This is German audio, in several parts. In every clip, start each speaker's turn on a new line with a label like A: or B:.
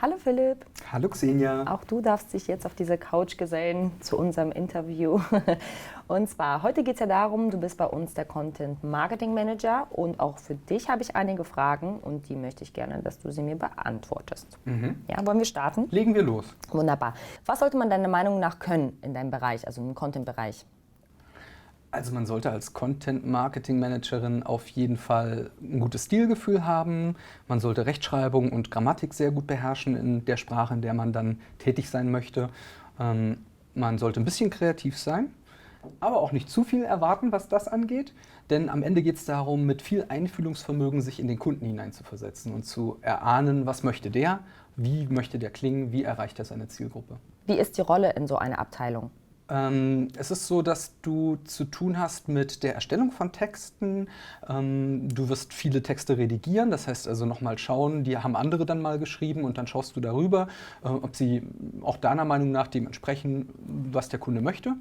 A: Hallo Philipp.
B: Hallo Xenia.
A: Auch du darfst dich jetzt auf diese Couch gesellen zu unserem Interview. Und zwar, heute geht es ja darum, du bist bei uns der Content Marketing Manager und auch für dich habe ich einige Fragen und die möchte ich gerne, dass du sie mir beantwortest. Ja, wollen wir starten?
B: Legen wir los.
A: Wunderbar. Was sollte man deiner Meinung nach können in deinem Bereich, also im Content-Bereich?
B: Also man sollte als Content-Marketing-Managerin auf jeden Fall ein gutes Stilgefühl haben. Man sollte Rechtschreibung und Grammatik sehr gut beherrschen in der Sprache, in der man dann tätig sein möchte. Man sollte ein bisschen kreativ sein, aber auch nicht zu viel erwarten, was das angeht. Denn am Ende geht es darum, mit viel Einfühlungsvermögen sich in den Kunden hineinzuversetzen und zu erahnen, was möchte der, wie möchte der klingen, wie erreicht er seine Zielgruppe.
A: Wie ist die Rolle in so einer Abteilung?
B: Es ist so, dass du zu tun hast mit der Erstellung von Texten. Du wirst viele Texte redigieren, das heißt also nochmal schauen, die haben andere dann mal geschrieben und dann schaust du darüber, ob sie auch deiner Meinung nach dem entsprechen, was der Kunde möchte.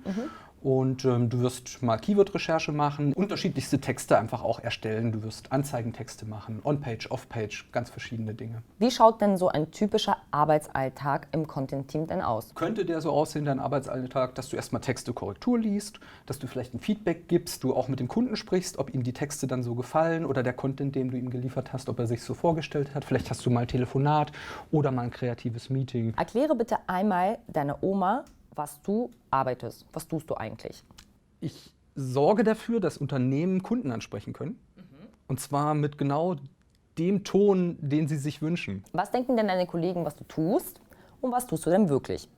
B: Und du wirst mal Keyword-Recherche machen, unterschiedlichste Texte einfach auch erstellen. Du wirst Anzeigentexte machen, On-Page, Off-Page, ganz verschiedene Dinge.
A: Wie schaut denn so ein typischer Arbeitsalltag im Content-Team denn aus?
B: Könnte der so aussehen, dein Arbeitsalltag, dass du erstmal Texte Korrektur liest, dass du vielleicht ein Feedback gibst, du auch mit dem Kunden sprichst, ob ihm die Texte dann so gefallen oder der Content, den du ihm geliefert hast, ob er sich so vorgestellt hat. Vielleicht hast du mal ein Telefonat oder mal ein kreatives Meeting.
A: Erkläre bitte einmal deiner Oma, was du arbeitest. Was tust du eigentlich?
B: Ich sorge dafür, dass Unternehmen Kunden ansprechen können. Und zwar mit genau dem Ton, den sie sich wünschen.
A: Was denken denn deine Kollegen, was du tust? Und was tust du denn wirklich?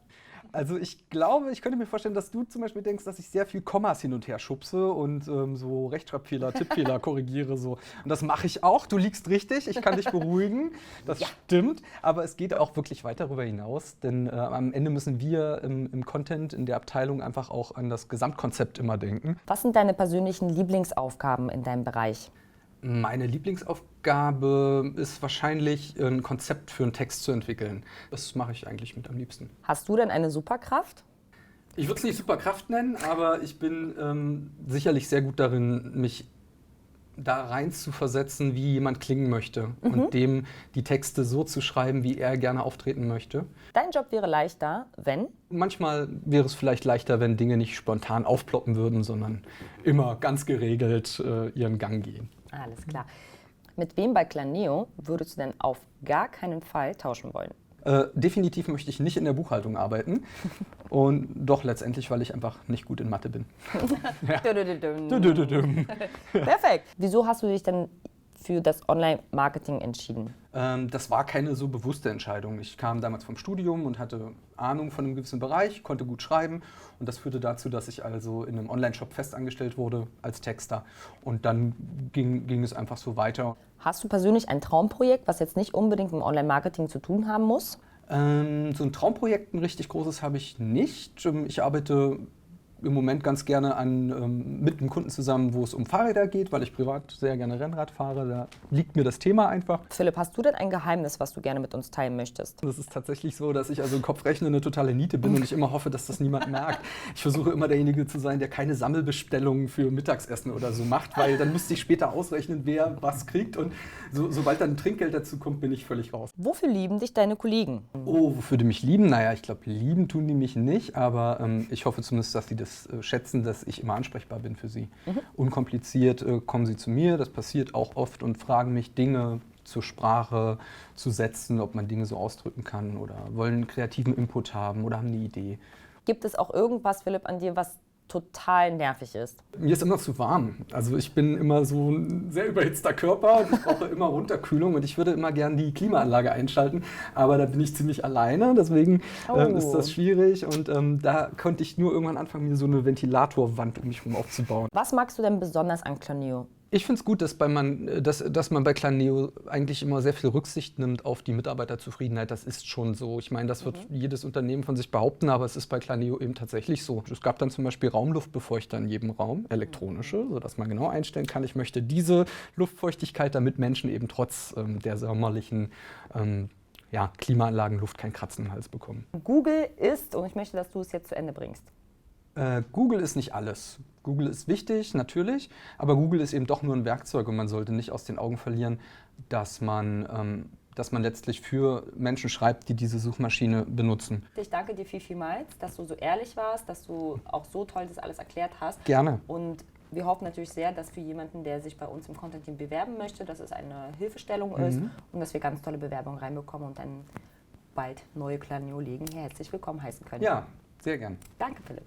B: Also ich glaube, ich könnte mir vorstellen, dass du zum Beispiel denkst, dass ich sehr viel Kommas hin und her schubse und so Rechtschreibfehler, Tippfehler korrigiere. So. Und das mache ich auch. Du liegst richtig, ich kann dich beruhigen. Das stimmt. Aber es geht auch wirklich weit darüber hinaus. Denn am Ende müssen wir im Content, in der Abteilung einfach auch an das Gesamtkonzept immer denken.
A: Was sind deine persönlichen Lieblingsaufgaben in deinem Bereich?
B: Meine Lieblingsaufgabe ist wahrscheinlich, ein Konzept für einen Text zu entwickeln. Das mache ich eigentlich mit am liebsten.
A: Hast du denn eine Superkraft?
B: Ich würde es nicht Superkraft nennen, aber ich bin sicherlich sehr gut darin, mich da rein zu versetzen, wie jemand klingen möchte und dem die Texte so zu schreiben, wie er gerne auftreten möchte.
A: Dein Job wäre leichter, wenn?
B: Manchmal wäre es vielleicht leichter, wenn Dinge nicht spontan aufploppen würden, sondern immer ganz geregelt ihren Gang gehen.
A: Alles klar. Mit wem bei Claneo würdest du denn auf gar keinen Fall tauschen wollen?
B: Definitiv möchte ich nicht in der Buchhaltung arbeiten. Und doch letztendlich, weil ich einfach nicht gut in Mathe bin. Ja.
A: Perfekt. Wieso hast du dich denn für das Online-Marketing entschieden?
B: Das war keine so bewusste Entscheidung. Ich kam damals vom Studium und hatte Ahnung von einem gewissen Bereich, konnte gut schreiben. Und das führte dazu, dass ich also in einem Online-Shop festangestellt wurde als Texter. Und dann ging es einfach so weiter.
A: Hast du persönlich ein Traumprojekt, was jetzt nicht unbedingt mit dem Online-Marketing zu tun haben muss?
B: So ein Traumprojekt, ein richtig großes, habe ich nicht. Ich arbeite im Moment ganz gerne mit einem Kunden zusammen, wo es um Fahrräder geht, weil ich privat sehr gerne Rennrad fahre. Da liegt mir das Thema einfach.
A: Philipp, hast du denn ein Geheimnis, was du gerne mit uns teilen möchtest?
B: Das ist tatsächlich so, dass ich also im Kopfrechnen eine totale Niete bin und ich immer hoffe, dass das niemand merkt. Ich versuche immer derjenige zu sein, der keine Sammelbestellungen für Mittagsessen oder so macht, weil dann müsste ich später ausrechnen, wer was kriegt. Und sobald dann ein Trinkgeld dazu kommt, bin ich völlig raus.
A: Wofür lieben dich deine Kollegen?
B: Oh, wofür die mich lieben? Naja, ich glaube, lieben tun die mich nicht, aber ich hoffe zumindest, dass die das schätzen, dass ich immer ansprechbar bin für sie. Unkompliziert kommen sie zu mir, das passiert auch oft und fragen mich Dinge zur Sprache zu setzen, ob man Dinge so ausdrücken kann oder wollen einen kreativen Input haben oder haben eine Idee.
A: Gibt es auch irgendwas, Philipp, an dir, was total nervig ist?
B: Mir ist immer zu warm. Also ich bin immer so ein sehr überhitzter Körper und ich brauche immer Runterkühlung und ich würde immer gerne die Klimaanlage einschalten, aber da bin ich ziemlich alleine, deswegen ist das schwierig und da konnte ich nur irgendwann anfangen, mir so eine Ventilatorwand um mich herum aufzubauen.
A: Was magst du denn besonders an Claneo?
B: Ich finde es gut, dass man bei Claneo eigentlich immer sehr viel Rücksicht nimmt auf die Mitarbeiterzufriedenheit. Das ist schon so. Ich meine, das wird jedes Unternehmen von sich behaupten, aber es ist bei Claneo eben tatsächlich so. Es gab dann zum Beispiel Raumluftbefeuchter in jedem Raum, elektronische, sodass man genau einstellen kann, ich möchte diese Luftfeuchtigkeit, damit Menschen eben trotz der sommerlichen Klimaanlagenluft kein Kratzen im Hals bekommen.
A: Google ist, und ich möchte, dass du es jetzt zu Ende bringst.
B: Google ist nicht alles. Google ist wichtig, natürlich, aber Google ist eben doch nur ein Werkzeug und man sollte nicht aus den Augen verlieren, dass man dass man letztlich für Menschen schreibt, die diese Suchmaschine benutzen.
A: Ich danke dir vielmals, dass du so ehrlich warst, dass du auch so toll das alles erklärt hast.
B: Gerne.
A: Und wir hoffen natürlich sehr, dass für jemanden, der sich bei uns im Content-Team bewerben möchte, dass es eine Hilfestellung ist und dass wir ganz tolle Bewerbungen reinbekommen und dann bald neue Klanio-Kollegen hier herzlich willkommen heißen können.
B: Ja, sehr gern.
A: Danke, Philipp.